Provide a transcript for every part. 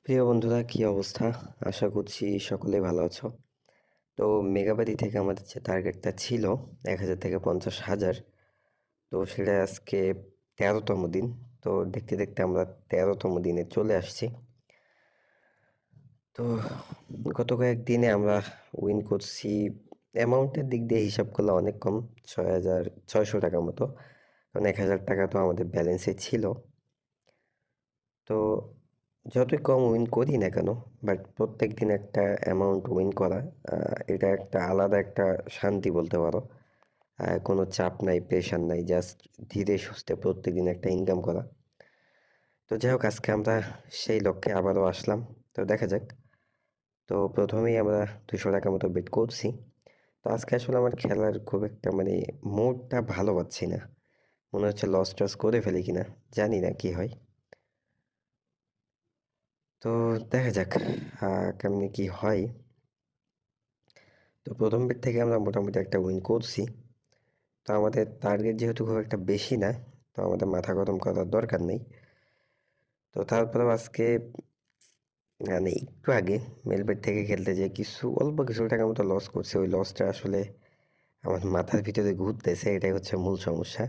প্রিয় বন্ধুরা, কি অবস্থা? আশা করছি সকলে ভালো আছো। তো মেগাবাদি থেকে আমাদের যে টার্গেটটা ছিল ১,০০০ থেকে ৫০,০০০, তো সেটা আজকে ১৩তম দিন। তো দেখতে দেখতে আমরা ১৩তম দিনে চলে আসছি। তো গত কয়েকদিনে আমরা উইন করছি, অ্যামাউন্টের দিক দিয়ে হিসাব করলে অনেক কম, ৬,৬০০ টাকা মতো। কারণ ১,০০০ টাকা তো আমাদের ব্যালেন্সে ছিল। তো যতই কম উইন করি না কেন, বাট প্রত্যেক দিন একটা অ্যামাউন্ট উইন করা, এটা একটা আলাদা একটা শান্তি বলতে পারো। কোনো চাপ নাই, প্রেশার নাই, জাস্ট ধীরে সুস্থে প্রত্যেক দিন একটা ইনকাম করা। তো যাই হোক, আজকে আমরা সেই লক্ষ্যে আবারও আসলাম। তো দেখা যাক। তো প্রথমেই আমরা ২০০ টাকা মতো বেট করছি। তো আজকে আসলে আমার খেলার খুব একটা মুডটা ভালো পাচ্ছি না। মনে হচ্ছে লস টস করে ফেলি কিনা, জানি না কি হয়। তো দেখা যাক কেমনি কি হয়। তো প্রথম বেট থেকে আমরা মোটামুটি একটা উইন করছি। তো আমাদের টার্গেট যেহেতু খুব একটা বেশি না, তো আমাদের মাথা গরম করার দরকার নেই। তো তারপরেও আজকে একটু আগে মেলবেট থেকে খেলতে যেয়ে অল্প কিছু টাকা মতো লস করছে। ওই লসটা আসলে আমার মাথার ভিতরে ঘুরতেছে, এটাই হচ্ছে মূল সমস্যা।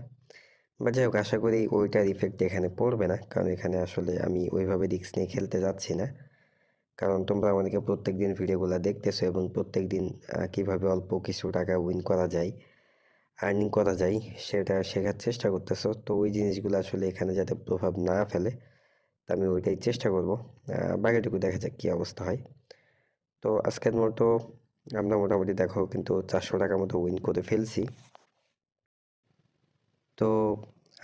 বা যাই হোক, আশা করি ওইটার ইফেক্ট এখানে পড়বে না, কারণ এখানে আসলে আমি ওইভাবে রিস্ক নিয়ে খেলতে যাচ্ছি না। কারণ তোমরা আমাদেরকে প্রত্যেক দিন ভিডিওগুলো দেখতেছো এবং প্রত্যেক দিন কীভাবে অল্প কিছু টাকা উইন করা যায়, আর্নিং করা যায়, সেটা শেখার চেষ্টা করতেছো। তো ওই জিনিসগুলো আসলে এখানে যাতে প্রভাব না ফেলে, তা আমি ওইটাই চেষ্টা করব। বাকিটুকু দেখা যাক কী অবস্থা হয়। তো আজকের মতো আমরা মোটামুটি দেখো কিন্তু ৪০০ টাকা মতো উইন করে ফেলছি। তো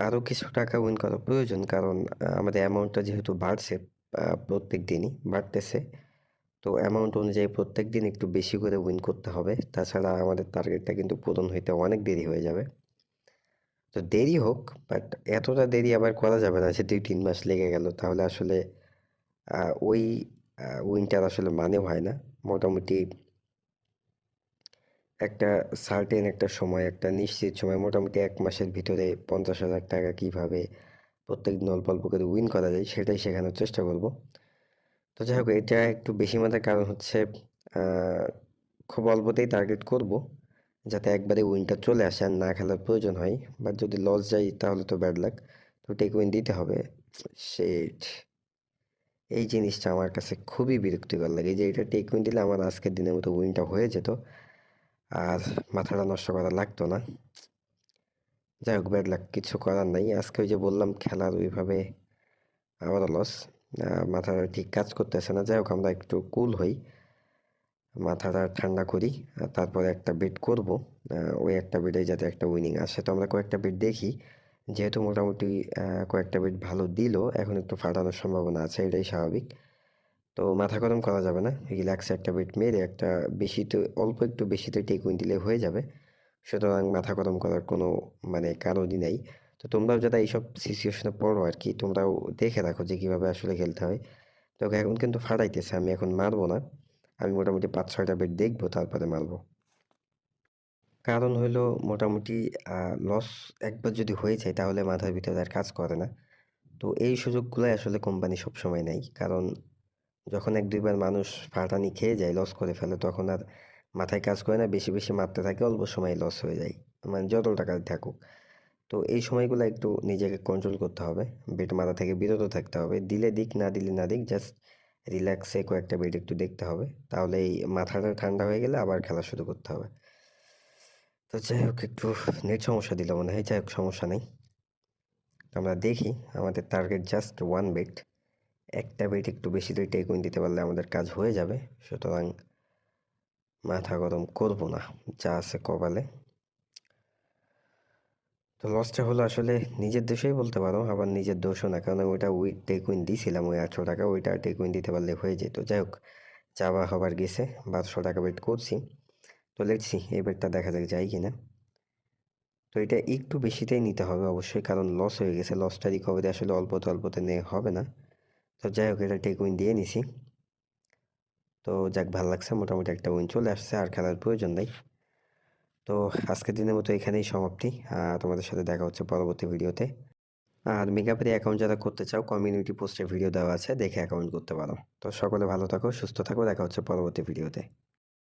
আরও কিছু টাকা উইন করা প্রয়োজন, কারণ আমাদের অ্যামাউন্টটা যেহেতু বাড়ছে, প্রত্যেক দিনই বাড়তেছে। তো অ্যামাউন্ট অনুযায়ী প্রত্যেক দিন একটু বেশি করে উইন করতে হবে, তাছাড়া আমাদের টার্গেটটা কিন্তু পূরণ হইতে অনেক দেরি হয়ে যাবে। তো দেরি হোক, বাট এতটা দেরি আবার করা যাবে না যে ২-৩ মাস লেগে গেল, তাহলে আসলে ওই উইনটার আসলে মানেও হয় না। মোটামুটি একটা সার্টেন একটা সময়, একটা নিশ্চিত সময়, মোটামুটি ১ মাসের ভিতরে ৫০,০০০ টাকা কীভাবে প্রত্যেকদিন অল্প অল্প করে উইন করা যায় সেটাই শেখানোর চেষ্টা করব। তো যাই হোক, এটা একটু বেশি মাত্রার কারণ হচ্ছে আহ, খুব অল্পতেই টার্গেট করব, যাতে একবারে উইনটা চলে আসে আর না খেলার প্রয়োজন হয়। বাট যদি লস যায় তাহলে তো ব্যাড লাক। তো টেক উইন দিতে হবে। সেট এই জিনিসটা আমার কাছে খুবই বিরক্তিকর লাগে যে এটা টেক উইন দিলে আমার আজকের দিনের মতো উইনটা হয়ে যেত, আর মাথাটা নষ্ট করা লাগতো না। যাই হোক, ব্যাড লাক, কিছু করার নাই। আজকে ওই যে বললাম, খেলার ওইভাবে আবারও লস, মাথাটা ঠিক কাজ করতেছে না। যাই হোক, আমরা একটু কুল হই, মাথাটা ঠান্ডা করি, আর তারপরে একটা বেট করব। ওই একটা বেটে যাতে একটা উইনিং আসে। তো আমরা কয়েকটা বেট দেখি, যেহেতু মোটামুটি কয়েকটা বেট ভালো দিল, এখন একটু ফাটানোর সম্ভাবনা আছে, এটাই স্বাভাবিক। তো মাথা গরম করা যাবে না, রিল্যাক্সে একটা বেট মেরে একটা বেশিতে, অল্প একটু বেশিতে টেক উইন দিলে হয়ে যাবে। সুতরাং মাথা গরম করার কোনো কারণই নেই। তো তোমরাও যারা এইসব সিচুয়েশনে পড়ো আর কি, তোমরাও দেখে রাখো যে কীভাবে আসলে খেলতে হয়। তো এখন কিন্তু ফাটাইতেছে, আমি এখন মারবো না। আমি মোটামুটি ৫-৬টা বেট দেখবো, তারপরে মারবো। কারণ হইলো মোটামুটি লস একবার যদি হয়ে যায় তাহলে মাথার ভিতরে আর কাজ করে না। তো এই সুযোগগুলাই আসলে কোম্পানি সবসময় নেয়। কারণ যখন ১-২ বার মানুষ ফাটানি খেয়ে যায়, লস করে ফেলে, তখন আর মাথায় কাজ করে না, বেশি বেশি মারতে থাকে, অল্প সময়ে লস হয়ে যায়। যত টাকা থাকুক। তো এই সময়গুলো একটু নিজেকে কন্ট্রোল করতে হবে। বেট মারা থেকে বিরত থাকতে হবে। দিলে দিক, না দিলে না দিক, জাস্ট রিল্যাক্সে কয়েকটা বেট একটু দেখতে হবে। তাহলে এই মাথাটা ঠান্ডা হয়ে গেলে আবার খেলা শুরু করতে হবে। তো যাই হোক, একটু নেট সমস্যা দিল মনে হয়। যাই হোক, সমস্যা নেই। আমরা দেখি, আমাদের টার্গেট জাস্ট 1 বেট। একটা বেট একটু বেশি করে টেক উইন দিতে পারলে আমাদের কাজ হয়ে যাবে। সুতরাং মাথা গরম করব না, যা আছে কপালে। তো লসটা হলো আসলে নিজের দোষেই বলতে পারো, আবার নিজের দোষও না, কারণ ওইটা টেক উইন দিয়েছিলাম ওই ৮০০ টাকা, ওইটা টেক উইন দিতে পারলে হয়ে যেত। যাই হোক, যাওয়া হবার গেছে, ১২০০ টাকা বেট করছি। তো লেটসি এই বেটটা দেখা যাক যায় কিনা। তো এটা একটু বেশিতেই নিতে হবে অবশ্যই, কারণ লস হয়ে গেছে। লসটা রিকভারি আসলে অল্পতে অল্পতে নিয়ে হবে না। তো যাই হোক, এটা টেক উইন দিয়ে নিছি। তো যাক, ভালো লাগছে, মোটামুটি একটা উইন চলে আসছে, আর খেলার প্রয়োজন নেই। তো আজকের দিনের মতো এখানেই সমাপ্তি। তোমাদের সাথে দেখা হচ্ছে পরবর্তী ভিডিওতে। আর মেগাপেতে অ্যাকাউন্ট যারা করতে চাও কমিউনিটি পোস্টে ভিডিও দেওয়া আছে দেখে অ্যাকাউন্ট করতে পারো। তো সকলে ভালো থাকো, সুস্থ থাকো, দেখা হচ্ছে পরবর্তী ভিডিওতে।